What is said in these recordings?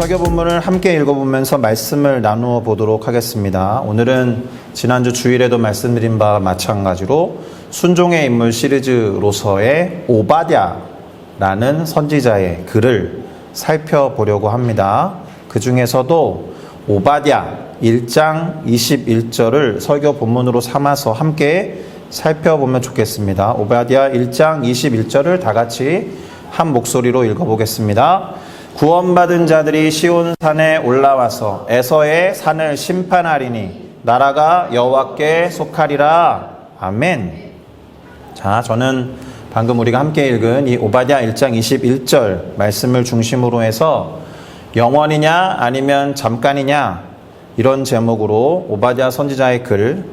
설교 본문을 함께 읽어보면서 말씀을 나누어 보도록 하겠습니다. 오늘은 지난주 주일에도 말씀드린 바와 마찬가지로 순종의 인물 시리즈로서의 오바댜라는 선지자의 글을 살펴보려고 합니다. 그 중에서도 오바댜 1장 21절을 설교 본문으로 삼아서 함께 살펴보면 좋겠습니다. 오바댜 1장 21절을 다 같이 한 목소리로 읽어보겠습니다. 구원받은 자들이 시온산에 올라와서 에서의 산을 심판하리니 나라가 여호와께 속하리라. 아멘. 자, 저는 방금 우리가 함께 읽은 이 오바댜 1장 21절 말씀을 중심으로 해서 영원이냐 아니면 잠깐이냐 이런 제목으로 오바댜 선지자의 글,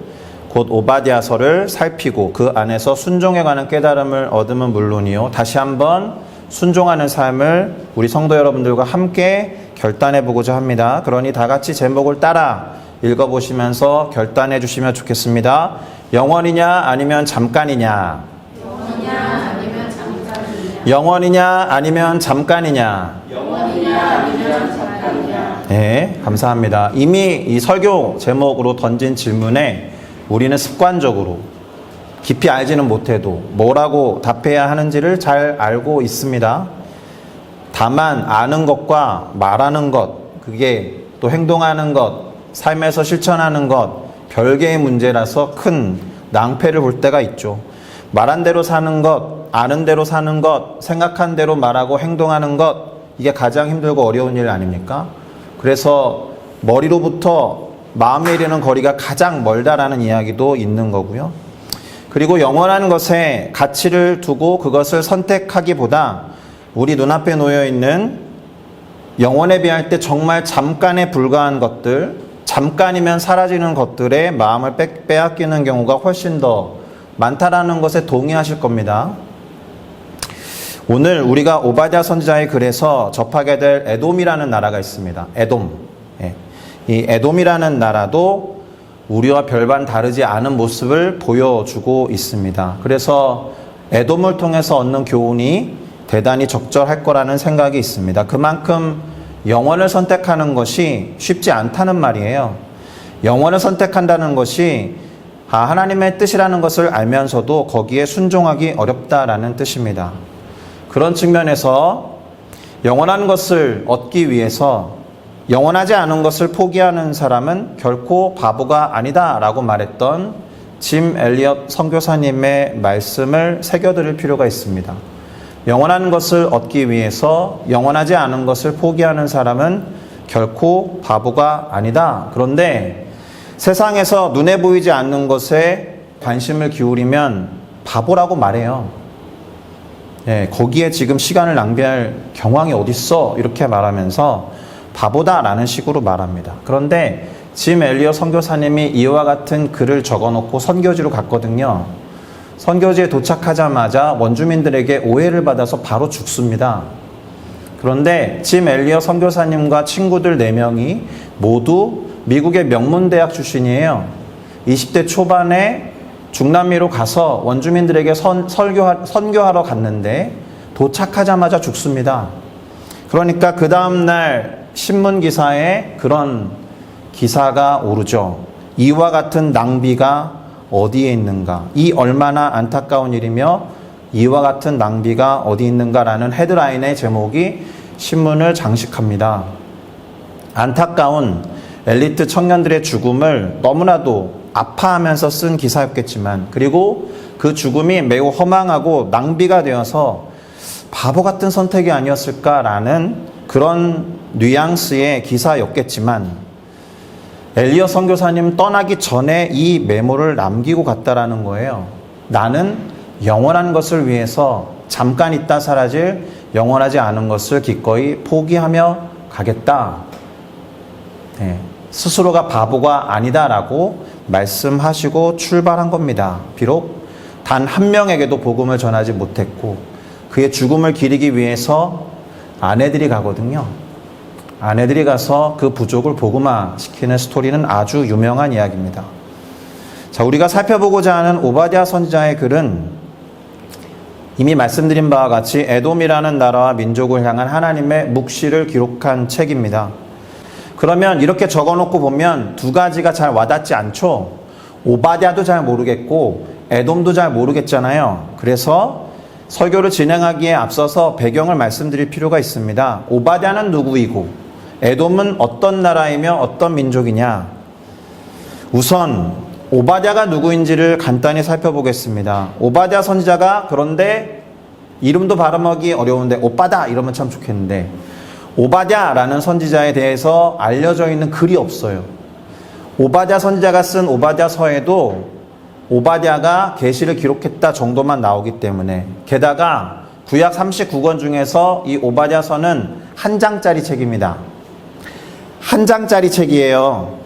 곧 오바댜서를 살피고 그 안에서 순종에 관한 깨달음을 얻으면 물론이요, 다시 한번 순종하는 삶을 우리 성도 여러분들과 함께 결단해 보고자 합니다. 그러니 다 같이 제목을 따라 읽어보시면서 결단해 주시면 좋겠습니다. 영원이냐 아니면 잠깐이냐? 영원이냐 아니면 잠깐이냐? 영원이냐 아니면 잠깐이냐? 영원이냐 아니면 잠깐이냐? 네, 감사합니다. 이미 이 설교 제목으로 던진 질문에 우리는 습관적으로 깊이 알지는 못해도 뭐라고 답해야 하는지를 잘 알고 있습니다. 다만 아는 것과 말하는 것, 그게 또 행동하는 것, 삶에서 실천하는 것, 별개의 문제라서 큰 낭패를 볼 때가 있죠. 말한 대로 사는 것, 아는 대로 사는 것, 생각한 대로 말하고 행동하는 것, 이게 가장 힘들고 어려운 일 아닙니까? 그래서 머리로부터 마음에 이르는 거리가 가장 멀다라는 이야기도 있는 거고요. 그리고 영원한 것에 가치를 두고 그것을 선택하기보다 우리 눈앞에 놓여있는 영원에 비할 때 정말 잠깐에 불과한 것들, 잠깐이면 사라지는 것들에 마음을 빼앗기는 경우가 훨씬 더 많다라는 것에 동의하실 겁니다. 오늘 우리가 오바댜 선지자의 글에서 접하게 될 에돔이라는 나라가 있습니다. 에돔. 이 에돔이라는 나라도 우리와 별반 다르지 않은 모습을 보여주고 있습니다. 그래서 에돔을 통해서 얻는 교훈이 대단히 적절할 거라는 생각이 있습니다. 그만큼 영원을 선택하는 것이 쉽지 않다는 말이에요. 영원을 선택한다는 것이 하나님의 뜻이라는 것을 알면서도 거기에 순종하기 어렵다라는 뜻입니다. 그런 측면에서 영원한 것을 얻기 위해서 영원하지 않은 것을 포기하는 사람은 결코 바보가 아니다 라고 말했던 짐 엘리엇 선교사님의 말씀을 새겨드릴 필요가 있습니다. 영원한 것을 얻기 위해서 영원하지 않은 것을 포기하는 사람은 결코 바보가 아니다. 그런데 세상에서 눈에 보이지 않는 것에 관심을 기울이면 바보라고 말해요. 거기에 지금 시간을 낭비할 경황이 어딨어? 이렇게 말하면서 바보다라는 식으로 말합니다. 그런데 짐 엘리엇 선교사님이 이와 같은 글을 적어놓고 선교지로 갔거든요. 선교지에 도착하자마자 원주민들에게 오해를 받아서 바로 죽습니다. 그런데 짐 엘리엇 선교사님과 친구들 4명이 모두 미국의 명문대학 출신이에요. 20대 초반에 중남미로 가서 원주민들에게 선교하러 갔는데 도착하자마자 죽습니다. 그러니까 그 다음날 신문 기사에 그런 기사가 오르죠. 이와 같은 낭비가 어디에 있는가? 이 얼마나 안타까운 일이며 이와 같은 낭비가 어디 있는가라는 헤드라인의 제목이 신문을 장식합니다. 안타까운 엘리트 청년들의 죽음을 너무나도 아파하면서 쓴 기사였겠지만, 그리고 그 죽음이 매우 허망하고 낭비가 되어서 바보 같은 선택이 아니었을까라는 그런 뉘앙스의 기사였겠지만, 엘리엇 선교사님 떠나기 전에 이 메모를 남기고 갔다라는 거예요. 나는 영원한 것을 위해서 잠깐 있다 사라질 영원하지 않은 것을 기꺼이 포기하며 가겠다. 스스로가 바보가 아니다라고 말씀하시고 출발한 겁니다. 비록 단 한 명에게도 복음을 전하지 못했고 그의 죽음을 기리기 위해서 아내들이 가거든요. 아내들이 가서 그 부족을 복음화 시키는 스토리는 아주 유명한 이야기입니다. 자, 우리가 살펴보고자 하는 오바댜 선지자의 글은 이미 말씀드린 바와 같이 에돔이라는 나라와 민족을 향한 하나님의 묵시를 기록한 책입니다. 그러면 이렇게 적어놓고 보면 두 가지가 잘 와닿지 않죠. 오바댜도 잘 모르겠고 에돔도 잘 모르겠잖아요. 그래서 설교를 진행하기에 앞서서 배경을 말씀드릴 필요가 있습니다. 오바댜는 누구이고 에돔은 어떤 나라이며 어떤 민족이냐. 우선 오바댜가 누구인지를 간단히 살펴보겠습니다. 오바댜 선지자가, 그런데 이름도 발음하기 어려운데 오빠다 이러면 참 좋겠는데, 오바댜라는 선지자에 대해서 알려져 있는 글이 없어요. 오바댜 선지자가 쓴 오바댜서에도 오바댜가 계시를 기록했다 정도만 나오기 때문에, 게다가 구약 39권 중에서 이 오바댜서는 한 장짜리 책입니다. 한 장짜리 책이에요.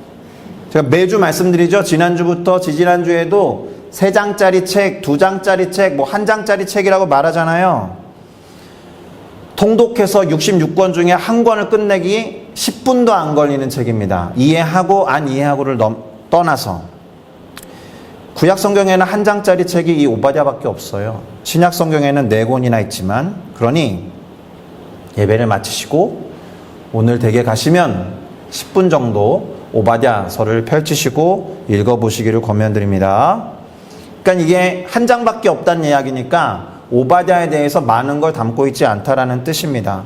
제가 매주 말씀드리죠. 지난주부터 지지난주에도 3장짜리 책, 2장짜리 책, 뭐 1장짜리 책이라고 말하잖아요. 통독해서 66권 중에 한 권을 끝내기 10분도 안 걸리는 책입니다. 이해하고 안 이해하고를 떠나서. 구약 성경에는 한 장짜리 책이 이 오바댜밖에 없어요. 신약 성경에는 4권이나 있지만, 그러니 예배를 마치시고 오늘 댁에 가시면 10분 정도 오바댜서를 펼치시고 읽어보시기를 권면드립니다. 그러니까 이게 한 장밖에 없다는 이야기니까 오바댜에 대해서 많은 걸 담고 있지 않다라는 뜻입니다.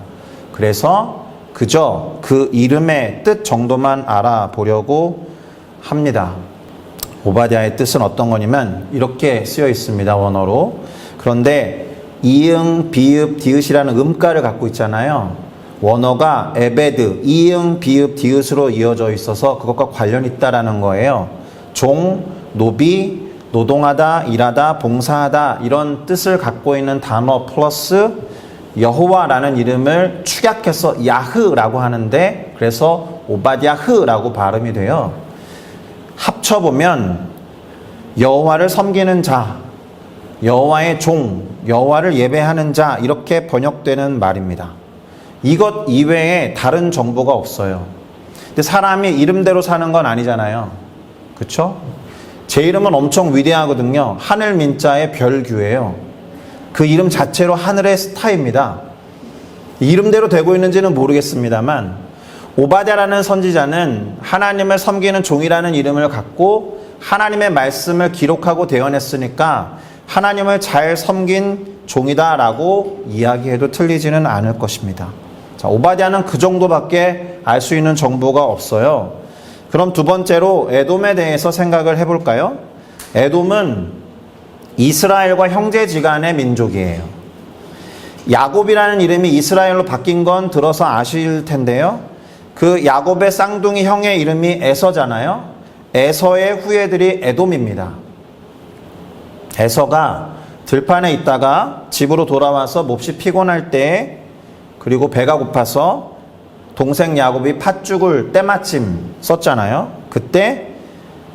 그래서 그저 그 이름의 뜻 정도만 알아보려고 합니다. 오바댜의 뜻은 어떤 거냐면 이렇게 쓰여 있습니다. 원어로. 그런데 이응, 비읍, 디귿이라는 음가를 갖고 있잖아요. 원어가 에베드, 이응, 비읍, 디귿으로 이어져 있어서 그것과 관련이 있다라는 거예요. 종, 노비, 노동하다, 일하다, 봉사하다 이런 뜻을 갖고 있는 단어 플러스 여호와라는 이름을 축약해서 야흐라고 하는데, 그래서 오바댜흐라고 발음이 돼요. 합쳐보면 여호와를 섬기는 자, 여호와의 종, 여호와를 예배하는 자, 이렇게 번역되는 말입니다. 이것 이외에 다른 정보가 없어요. 근데 사람이 이름대로 사는 건 아니잖아요. 그렇죠? 제 이름은 엄청 위대하거든요. 하늘 민자의 별규예요. 그 이름 자체로 하늘의 스타입니다. 이름대로 되고 있는지는 모르겠습니다만, 오바댜라는 선지자는 하나님을 섬기는 종이라는 이름을 갖고 하나님의 말씀을 기록하고 대언했으니까 하나님을 잘 섬긴 종이다라고 이야기해도 틀리지는 않을 것입니다. 자, 오바댜는 그 정도밖에 알 수 있는 정보가 없어요. 그럼 두 번째로 에돔에 대해서 생각을 해볼까요? 에돔은 이스라엘과 형제지간의 민족이에요. 야곱이라는 이름이 이스라엘로 바뀐 건 들어서 아실 텐데요. 그 야곱의 쌍둥이 형의 이름이 에서잖아요. 에서의 후예들이 에돔입니다. 에서가 들판에 있다가 집으로 돌아와서 몹시 피곤할 때, 그리고 배가 고파서 동생 야곱이 팥죽을 때마침 썼잖아요. 그때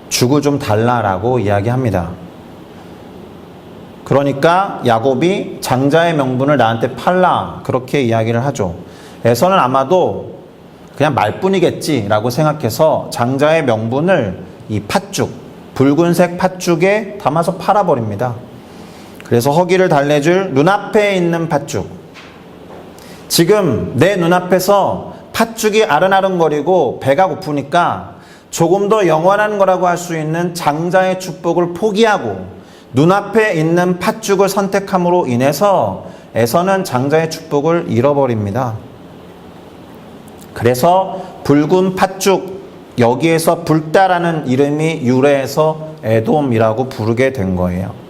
죽을 좀 달라라고 이야기합니다. 그러니까 야곱이 장자의 명분을 나한테 팔라, 그렇게 이야기를 하죠. 에서는 아마도 그냥 말뿐이겠지라고 생각해서 장자의 명분을 이 팥죽, 붉은색 팥죽에 담아서 팔아버립니다. 그래서 허기를 달래줄 눈앞에 있는 팥죽. 지금 내 눈앞에서 팥죽이 아른아른거리고 배가 고프니까 조금 더 영원한 거라고 할 수 있는 장자의 축복을 포기하고 눈앞에 있는 팥죽을 선택함으로 인해서 에서는 장자의 축복을 잃어버립니다. 그래서 붉은 팥죽, 여기에서 붉다라는 이름이 유래해서 에돔이라고 부르게 된 거예요.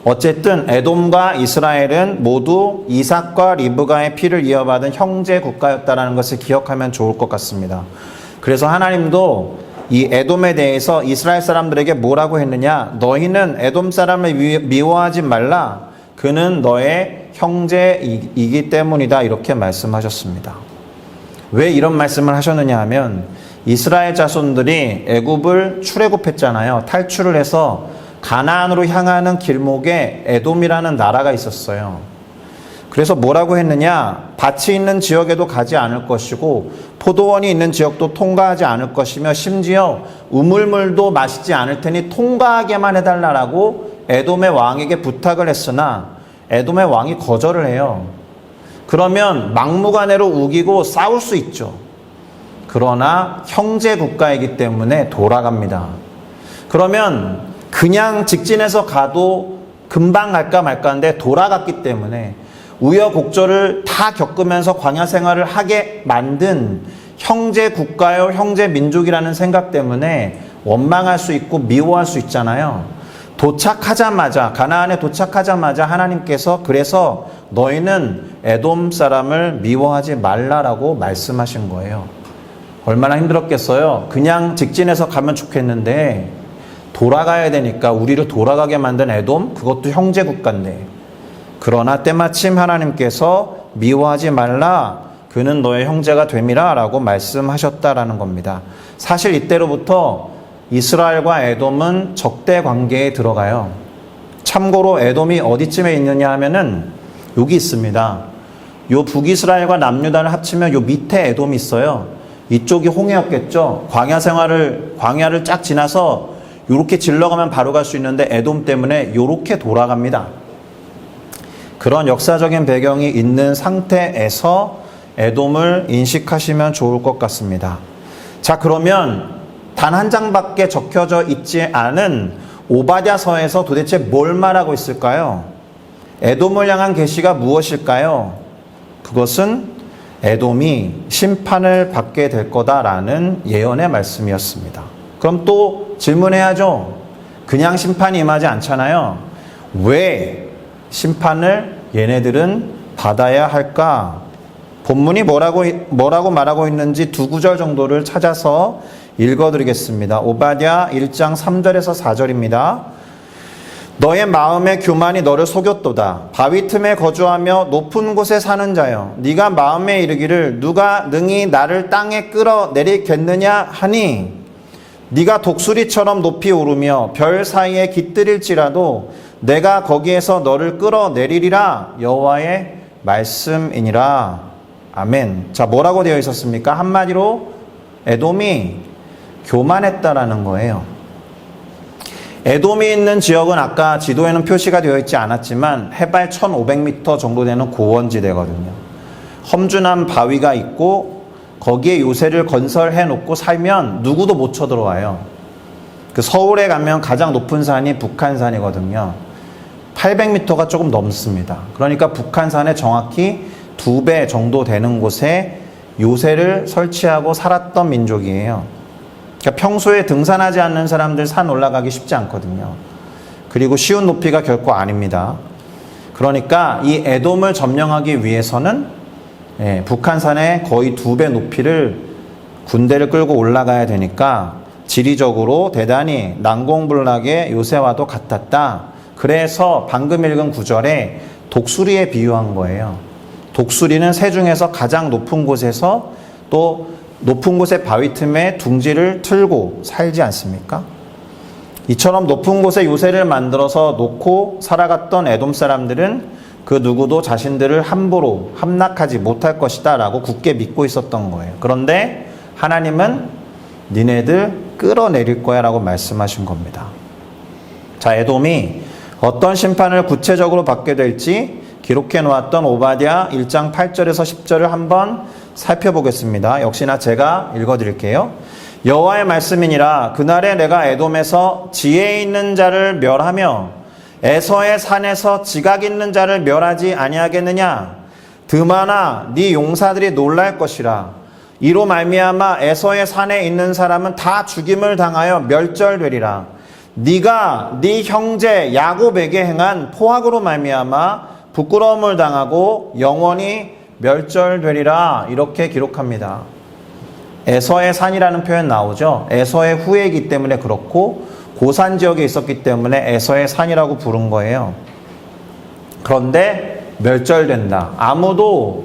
어쨌든 에돔과 이스라엘은 모두 이삭과 리브가의 피를 이어받은 형제 국가였다는 것을 기억하면 좋을 것 같습니다. 그래서 하나님도 이 에돔에 대해서 이스라엘 사람들에게 뭐라고 했느냐? 너희는 에돔 사람을 미워하지 말라. 그는 너의 형제이기 때문이다. 이렇게 말씀하셨습니다. 왜 이런 말씀을 하셨느냐 하면 이스라엘 자손들이 애굽을 출애굽했잖아요. 탈출을 해서 가나안으로 향하는 길목에 에돔이라는 나라가 있었어요. 그래서 뭐라고 했느냐? 밭이 있는 지역에도 가지 않을 것이고 포도원이 있는 지역도 통과하지 않을 것이며 심지어 우물물도 마시지 않을 테니 통과하게만 해달라고 에돔의 왕에게 부탁을 했으나 에돔의 왕이 거절을 해요. 그러면 막무가내로 우기고 싸울 수 있죠. 그러나 형제 국가이기 때문에 돌아갑니다. 그러면 그냥 직진해서 가도 금방 갈까 말까인데 돌아갔기 때문에 우여곡절을 다 겪으면서 광야 생활을 하게 만든 형제 국가요, 형제 민족이라는 생각 때문에 원망할 수 있고 미워할 수 있잖아요. 도착하자마자, 가나안에 도착하자마자 하나님께서 그래서 너희는 에돔 사람을 미워하지 말라라고 말씀하신 거예요. 얼마나 힘들었겠어요. 그냥 직진해서 가면 좋겠는데 돌아가야 되니까 우리를 돌아가게 만든 에돔, 그것도 형제 국가인데, 그러나 때마침 하나님께서 미워하지 말라, 그는 너의 형제가 됨이라 라고 말씀하셨다라는 겁니다. 사실 이때로부터 이스라엘과 에돔은 적대 관계에 들어가요. 참고로 에돔이 어디쯤에 있느냐 하면은 여기 있습니다. 요 북이스라엘과 남유다를 합치면 요 밑에 에돔이 있어요. 이쪽이 홍해였겠죠. 광야를 쫙 지나서 요렇게 질러가면 바로 갈 수 있는데 에돔 때문에 요렇게 돌아갑니다. 그런 역사적인 배경이 있는 상태에서 에돔을 인식하시면 좋을 것 같습니다. 자, 그러면 단 한 장밖에 적혀져 있지 않은 오바댜서에서 도대체 뭘 말하고 있을까요? 에돔을 향한 계시가 무엇일까요? 그것은 에돔이 심판을 받게 될 거다라는 예언의 말씀이었습니다. 그럼 또 질문해야죠. 그냥 심판이 임하지 않잖아요. 왜 심판을 얘네들은 받아야 할까? 본문이 뭐라고 말하고 있는지 두 구절 정도를 찾아서 읽어드리겠습니다. 오바댜 1장 3절에서 4절입니다. 너의 마음의 교만이 너를 속였도다. 바위 틈에 거주하며 높은 곳에 사는 자여, 네가 마음에 이르기를 누가 능히 나를 땅에 끌어내리겠느냐 하니, 네가 독수리처럼 높이 오르며 별 사이에 깃들일지라도 내가 거기에서 너를 끌어내리리라, 여호와의 말씀이니라. 아멘. 자, 뭐라고 되어 있었습니까? 한마디로 에돔이 교만했다라는 거예요. 에돔이 있는 지역은 아까 지도에는 표시가 되어 있지 않았지만 해발 1500m 정도 되는 고원지대거든요. 험준한 바위가 있고 거기에 요새를 건설해 놓고 살면 누구도 못 쳐들어와요. 그 서울에 가면 가장 높은 산이 북한산이거든요. 800m가 조금 넘습니다. 그러니까 북한산에 정확히 2배 정도 되는 곳에 요새를 설치하고 살았던 민족이에요. 그러니까 평소에 등산하지 않는 사람들 산 올라가기 쉽지 않거든요. 그리고 쉬운 높이가 결코 아닙니다. 그러니까 이 에돔을 점령하기 위해서는 북한산의 거의 2배 높이를 군대를 끌고 올라가야 되니까 지리적으로 대단히 난공불락의 요새와도 같았다. 그래서 방금 읽은 구절에 독수리에 비유한 거예요. 독수리는 새 중에서 가장 높은 곳에서 또 높은 곳의 바위 틈에 둥지를 틀고 살지 않습니까? 이처럼 높은 곳에 요새를 만들어서 놓고 살아갔던 에돔 사람들은 그 누구도 자신들을 함부로 함락하지 못할 것이다 라고 굳게 믿고 있었던 거예요. 그런데 하나님은 니네들 끌어내릴 거야 라고 말씀하신 겁니다. 자, 에돔이 어떤 심판을 구체적으로 받게 될지 기록해 놓았던 오바댜 1장 8절에서 10절을 한번 살펴보겠습니다. 역시나 제가 읽어드릴게요. 여호와의 말씀이니라. 그날에 내가 에돔에서 지혜 있는 자를 멸하며 에서의 산에서 지각 있는 자를 멸하지 아니하겠느냐. 드마나 네 용사들이 놀랄 것이라. 이로 말미암아 에서의 산에 있는 사람은 다 죽임을 당하여 멸절되리라. 네가 네 형제 야곱에게 행한 포악으로 말미암아 부끄러움을 당하고 영원히 멸절되리라. 이렇게 기록합니다. 에서의 산이라는 표현 나오죠. 에서의 후예이기 때문에 그렇고 고산 지역에 있었기 때문에 에서의 산이라고 부른 거예요. 그런데 멸절된다. 아무도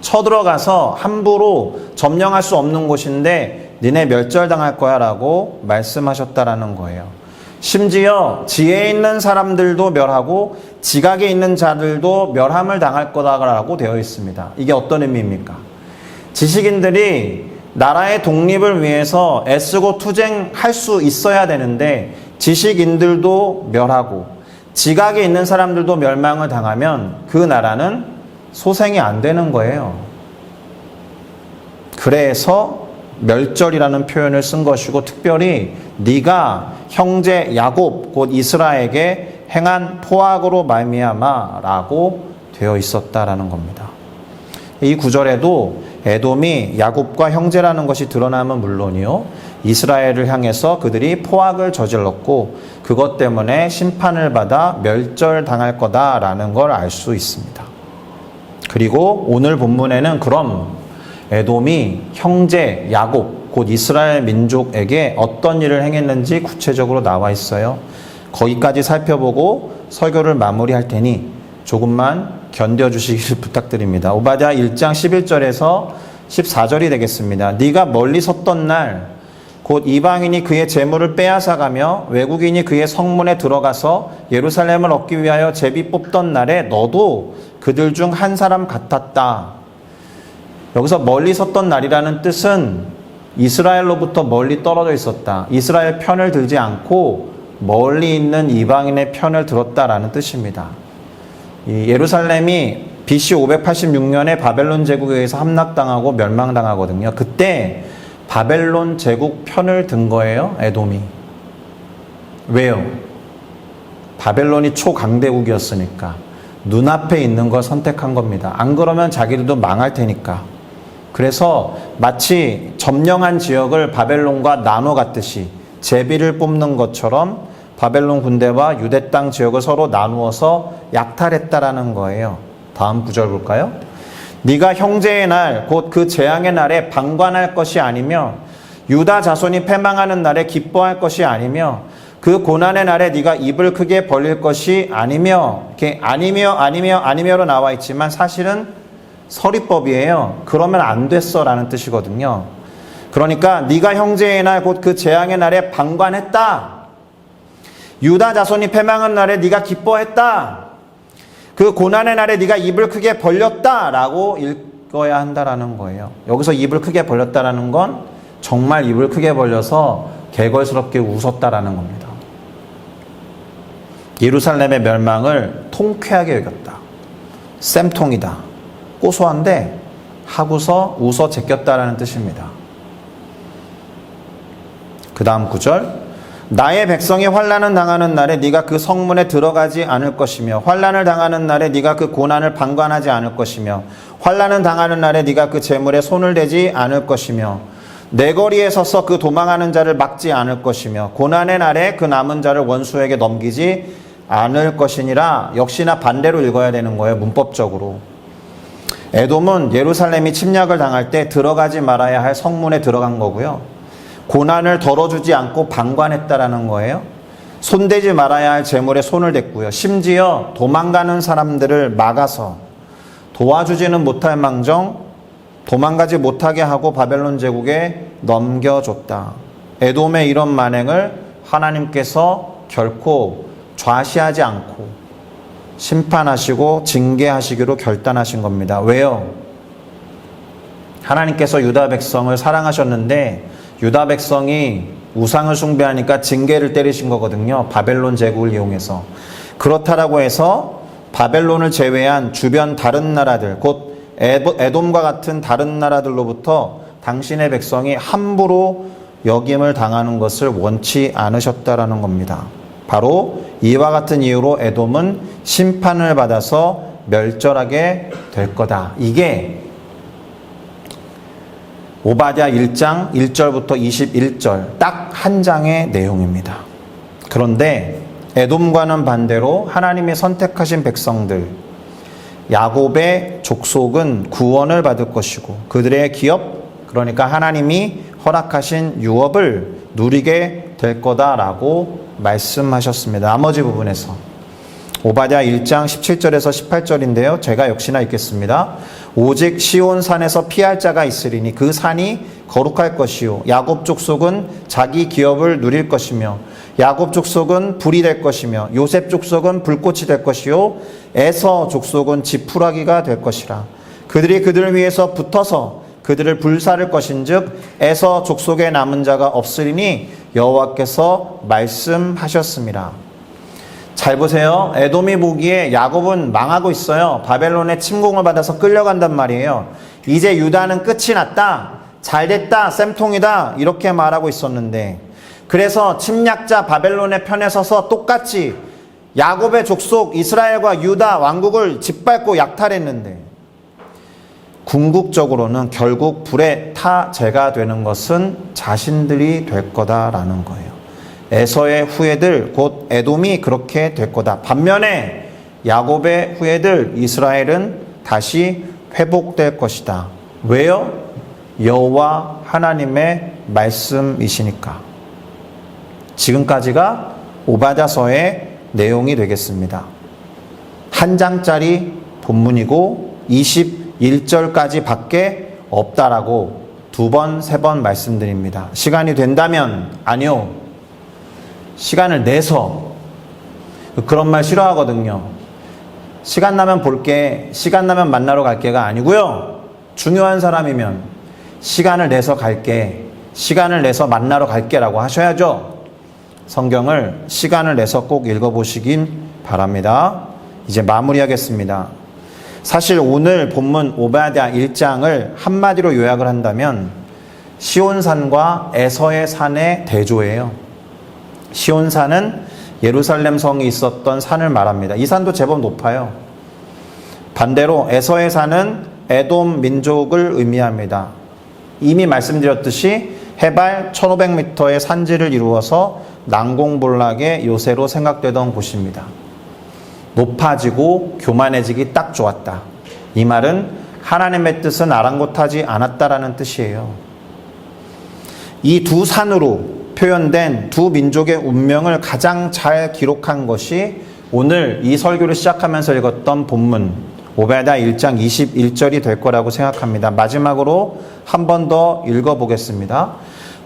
쳐들어가서 함부로 점령할 수 없는 곳인데 니네 멸절당할 거야 라고 말씀하셨다라는 거예요. 심지어 지혜에 있는 사람들도 멸하고 지각에 있는 자들도 멸함을 당할 거다라고 되어 있습니다. 이게 어떤 의미입니까? 지식인들이 나라의 독립을 위해서 애쓰고 투쟁할 수 있어야 되는데 지식인들도 멸하고 지각에 있는 사람들도 멸망을 당하면 그 나라는 소생이 안 되는 거예요. 그래서 멸절이라는 표현을 쓴 것이고, 특별히 네가 형제 야곱 곧 이스라엘에게 행한 포악으로 말미암아라고 되어 있었다라는 겁니다. 이 구절에도 에돔이 야곱과 형제라는 것이 드러나면 물론이요, 이스라엘을 향해서 그들이 포악을 저질렀고 그것 때문에 심판을 받아 멸절당할 거다라는 걸 알 수 있습니다. 그리고 오늘 본문에는 그럼 에돔이 형제 야곱 곧 이스라엘 민족에게 어떤 일을 행했는지 구체적으로 나와 있어요. 거기까지 살펴보고 설교를 마무리할 테니 조금만 견뎌주시길 부탁드립니다. 오바댜 1장 11절에서 14절이 되겠습니다. 네가 멀리 섰던 날 곧 이방인이 그의 재물을 빼앗아가며 외국인이 그의 성문에 들어가서 예루살렘을 얻기 위하여 제비 뽑던 날에 너도 그들 중 한 사람 같았다. 여기서 멀리 섰던 날이라는 뜻은 이스라엘로부터 멀리 떨어져 있었다. 이스라엘 편을 들지 않고 멀리 있는 이방인의 편을 들었다라는 뜻입니다. 이 예루살렘이 BC 586년에 바벨론 제국에 의해서 함락당하고 멸망당하거든요. 그때 바벨론 제국 편을 든 거예요, 에돔이. 왜요? 바벨론이 초강대국이었으니까. 눈앞에 있는 걸 선택한 겁니다. 안 그러면 자기들도 망할 테니까. 그래서 마치 점령한 지역을 바벨론과 나눠 갔듯이 제비를 뽑는 것처럼 바벨론 군대와 유대 땅 지역을 서로 나누어서 약탈했다라는 거예요. 다음 구절 볼까요? 네가 형제의 날 곧 그 재앙의 날에 방관할 것이 아니며 유다 자손이 패망하는 날에 기뻐할 것이 아니며 그 고난의 날에 네가 입을 크게 벌릴 것이 아니며, 이렇게 아니며로 나와 있지만 사실은 서리법이에요. 그러면 안 됐어라는 뜻이거든요. 그러니까 네가 형제의 날 곧 그 재앙의 날에 방관했다. 유다 자손이 패망한 날에 네가 기뻐했다. 그 고난의 날에 네가 입을 크게 벌렸다라고 읽어야 한다라는 거예요. 여기서 입을 크게 벌렸다라는 건 정말 입을 크게 벌려서 개걸스럽게 웃었다라는 겁니다. 예루살렘의 멸망을 통쾌하게 여겼다. 쌤통이다. 고소한데 하고서 웃어 제꼈다라는 뜻입니다. 그 다음 구절. 나의 백성이 환난을 당하는 날에 네가 그 성문에 들어가지 않을 것이며 환난을 당하는 날에 네가 그 고난을 방관하지 않을 것이며 환난을 당하는 날에 네가 그 재물에 손을 대지 않을 것이며 내 거리에 서서 그 도망하는 자를 막지 않을 것이며 고난의 날에 그 남은 자를 원수에게 넘기지 않을 것이니라. 역시나 반대로 읽어야 되는 거예요, 문법적으로. 에돔은 예루살렘이 침략을 당할 때 들어가지 말아야 할 성문에 들어간 거고요. 고난을 덜어주지 않고 방관했다라는 거예요. 손대지 말아야 할 재물에 손을 댔고요. 심지어 도망가는 사람들을 막아서 도와주지는 못할 망정 도망가지 못하게 하고 바벨론 제국에 넘겨줬다. 에돔의 이런 만행을 하나님께서 결코 좌시하지 않고 심판하시고 징계하시기로 결단하신 겁니다. 왜요? 하나님께서 유다 백성을 사랑하셨는데 유다 백성이 우상을 숭배하니까 징계를 때리신 거거든요. 바벨론 제국을 이용해서. 그렇다라고 해서 바벨론을 제외한 주변 다른 나라들, 곧 에돔과 같은 다른 나라들로부터 당신의 백성이 함부로 역임을 당하는 것을 원치 않으셨다라는 겁니다. 바로 이와 같은 이유로 에돔은 심판을 받아서 멸절하게 될 거다. 이게 오바댜 1장 1절부터 21절 딱 한 장의 내용입니다. 그런데 에돔과는 반대로 하나님이 선택하신 백성들, 야곱의 족속은 구원을 받을 것이고 그들의 기업, 그러니까 하나님이 허락하신 유업을 누리게 될 거다라고 말씀하셨습니다. 나머지 부분에서 오바댜 1장 17절에서 18절인데요. 제가 역시나 읽겠습니다. 오직 시온 산에서 피할 자가 있으리니 그 산이 거룩할 것이요 야곱 족속은 자기 기업을 누릴 것이며 야곱 족속은 불이 될 것이며 요셉 족속은 불꽃이 될 것이요 에서 족속은 지푸라기가 될 것이라. 그들이 그들을 위해서 붙어서 그들을 불사를 것인즉 에서 족속에 남은 자가 없으리니 여호와께서 말씀하셨습니다. 잘 보세요. 에돔이 보기에 야곱은 망하고 있어요. 바벨론의 침공을 받아서 끌려간단 말이에요. 이제 유다는 끝이 났다. 잘됐다. 쌤통이다. 이렇게 말하고 있었는데, 그래서 침략자 바벨론의 편에 서서 똑같이 야곱의 족속 이스라엘과 유다 왕국을 짓밟고 약탈했는데, 궁극적으로는 결국 불의 타제가 되는 것은 자신들이 될 거다라는 거예요. 에서의 후예들 곧 에돔이 그렇게 될 거다. 반면에 야곱의 후예들 이스라엘은 다시 회복될 것이다. 왜요? 여호와 하나님의 말씀이시니까. 지금까지가 오바댜서의 내용이 되겠습니다. 한 장짜리 본문이고 21절까지 밖에 없다라고 두 번, 세 번 말씀드립니다. 시간이 된다면, 아니요, 시간을 내서. 그런 말 싫어하거든요. 시간 나면 볼게, 시간 나면 만나러 갈게가 아니고요. 중요한 사람이면 시간을 내서 갈게, 시간을 내서 만나러 갈게라고 하셔야죠. 성경을 시간을 내서 꼭 읽어보시긴 바랍니다. 이제 마무리하겠습니다. 사실 오늘 본문 오바댜 1장을 한마디로 요약을 한다면 시온산과 에서의 산의 대조예요. 시온산은 예루살렘 성이 있었던 산을 말합니다. 이 산도 제법 높아요. 반대로 에서의 산은 에돔 민족을 의미합니다. 이미 말씀드렸듯이 해발 1500m의 산지를 이루어서 난공불락의 요새로 생각되던 곳입니다. 높아지고 교만해지기 딱 좋았다. 이 말은 하나님의 뜻은 아랑곳하지 않았다라는 뜻이에요. 이 두 산으로 표현된 두 민족의 운명을 가장 잘 기록한 것이 오늘 이 설교를 시작하면서 읽었던 본문 오바댜 1장 21절이 될 거라고 생각합니다. 마지막으로 한 번 더 읽어보겠습니다.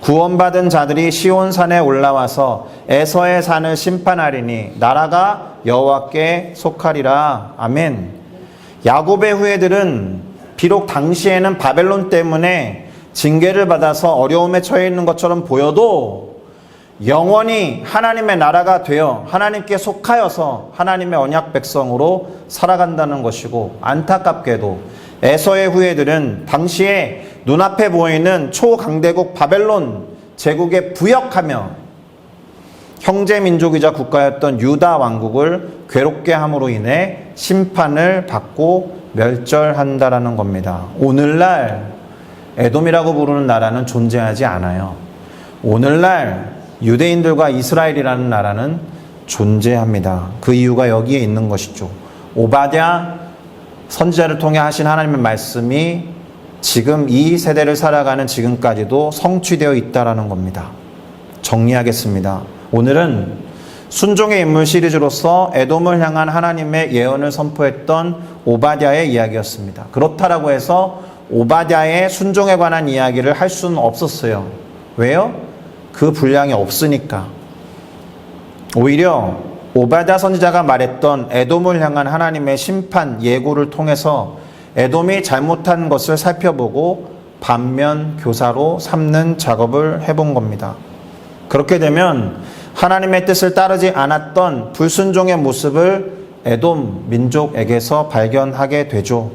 구원받은 자들이 시온산에 올라와서 에서의 산을 심판하리니 나라가 여호와께 속하리라. 아멘. 야곱의 후예들은 비록 당시에는 바벨론 때문에 징계를 받아서 어려움에 처해 있는 것처럼 보여도 영원히 하나님의 나라가 되어 하나님께 속하여서 하나님의 언약 백성으로 살아간다는 것이고, 안타깝게도 에서의 후예들은 당시에 눈앞에 보이는 초강대국 바벨론 제국에 부역하며 형제 민족이자 국가였던 유다 왕국을 괴롭게 함으로 인해 심판을 받고 멸절한다라는 겁니다. 오늘날 에돔이라고 부르는 나라는 존재하지 않아요. 오늘날 유대인들과 이스라엘이라는 나라는 존재합니다. 그 이유가 여기에 있는 것이죠. 오바댜 선지자를 통해 하신 하나님의 말씀이 지금 이 세대를 살아가는 지금까지도 성취되어 있다라는 겁니다. 정리하겠습니다. 오늘은 순종의 인물 시리즈로서 에돔을 향한 하나님의 예언을 선포했던 오바댜의 이야기였습니다. 그렇다라고 해서 오바댜의 순종에 관한 이야기를 할 수는 없었어요. 왜요? 그 분량이 없으니까. 오히려 오바댜 선지자가 말했던 에돔을 향한 하나님의 심판 예고를 통해서 에돔이 잘못한 것을 살펴보고 반면 교사로 삼는 작업을 해본 겁니다. 그렇게 되면 하나님의 뜻을 따르지 않았던 불순종의 모습을 에돔 민족에게서 발견하게 되죠.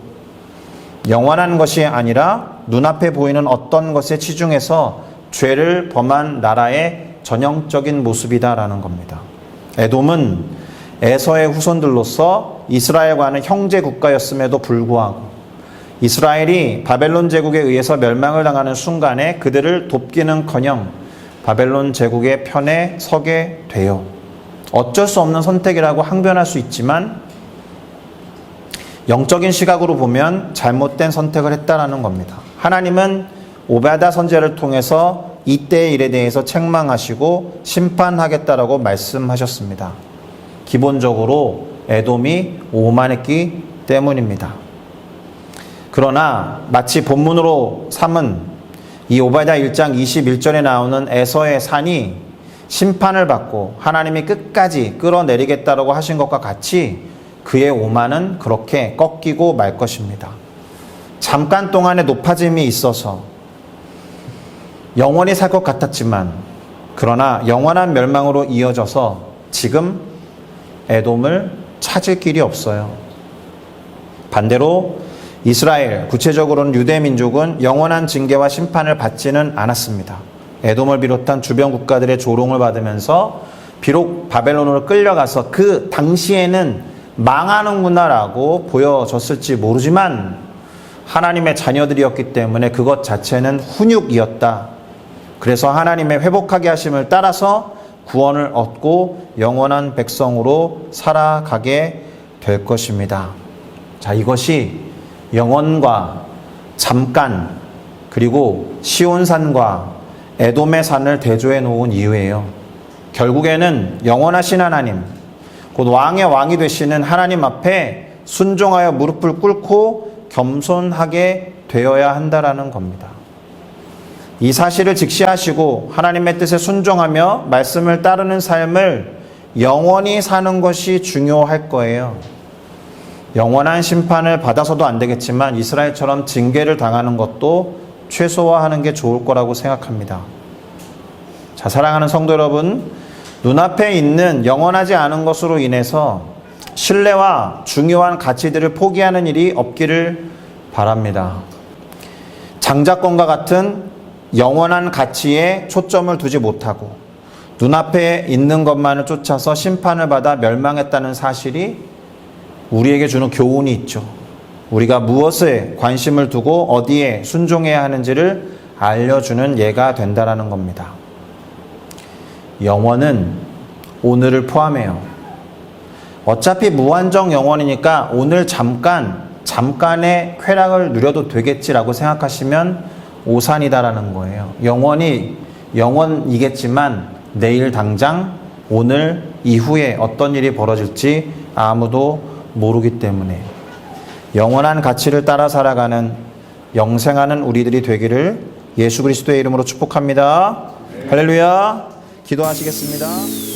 영원한 것이 아니라 눈앞에 보이는 어떤 것에 치중해서 죄를 범한 나라의 전형적인 모습이다라는 겁니다. 에돔은 에서의 후손들로서 이스라엘과는 형제 국가였음에도 불구하고 이스라엘이 바벨론 제국에 의해서 멸망을 당하는 순간에 그들을 돕기는커녕 바벨론 제국의 편에 서게 돼요. 어쩔 수 없는 선택이라고 항변할 수 있지만 영적인 시각으로 보면 잘못된 선택을 했다라는 겁니다. 하나님은 오바댜 선지자를 통해서 이때의 일에 대해서 책망하시고 심판하겠다라고 말씀하셨습니다. 기본적으로 에돔이 오만했기 때문입니다. 그러나 마치 본문으로 삼은 이 오바댜 1장 21절에 나오는 에서의 산이 심판을 받고 하나님이 끝까지 끌어내리겠다라고 하신 것과 같이 그의 오만은 그렇게 꺾이고 말 것입니다. 잠깐 동안의 높아짐이 있어서 영원히 살 것 같았지만 그러나 영원한 멸망으로 이어져서 지금 에돔을 찾을 길이 없어요. 반대로 이스라엘, 구체적으로는 유대 민족은 영원한 징계와 심판을 받지는 않았습니다. 에돔을 비롯한 주변 국가들의 조롱을 받으면서 비록 바벨론으로 끌려가서 그 당시에는 망하는구나라고 보여졌을지 모르지만 하나님의 자녀들이었기 때문에 그것 자체는 훈육이었다. 그래서 하나님의 회복하게 하심을 따라서 구원을 얻고 영원한 백성으로 살아가게 될 것입니다. 자, 이것이 영원과 잠깐 그리고 시온산과 에돔의 산을 대조해 놓은 이유예요. 결국에는 영원하신 하나님, 곧 왕의 왕이 되시는 하나님 앞에 순종하여 무릎을 꿇고 겸손하게 되어야 한다라는 겁니다. 이 사실을 직시하시고 하나님의 뜻에 순종하며 말씀을 따르는 삶을 영원히 사는 것이 중요할 거예요. 영원한 심판을 받아서도 안 되겠지만 이스라엘처럼 징계를 당하는 것도 최소화하는 게 좋을 거라고 생각합니다. 자, 사랑하는 성도 여러분, 눈앞에 있는 영원하지 않은 것으로 인해서 신뢰와 중요한 가치들을 포기하는 일이 없기를 바랍니다. 장자권과 같은 영원한 가치에 초점을 두지 못하고 눈앞에 있는 것만을 쫓아서 심판을 받아 멸망했다는 사실이 우리에게 주는 교훈이 있죠. 우리가 무엇에 관심을 두고 어디에 순종해야 하는지를 알려주는 예가 된다라는 겁니다. 영원은 오늘을 포함해요. 어차피 무한정 영원이니까 오늘 잠깐의 쾌락을 누려도 되겠지라고 생각하시면 오산이다라는 거예요. 영원히 영원이겠지만 내일 당장 오늘 이후에 어떤 일이 벌어질지 아무도 모르기 때문에 영원한 가치를 따라 살아가는 영생하는 우리들이 되기를 예수 그리스도의 이름으로 축복합니다. 할렐루야. 기도하시겠습니다.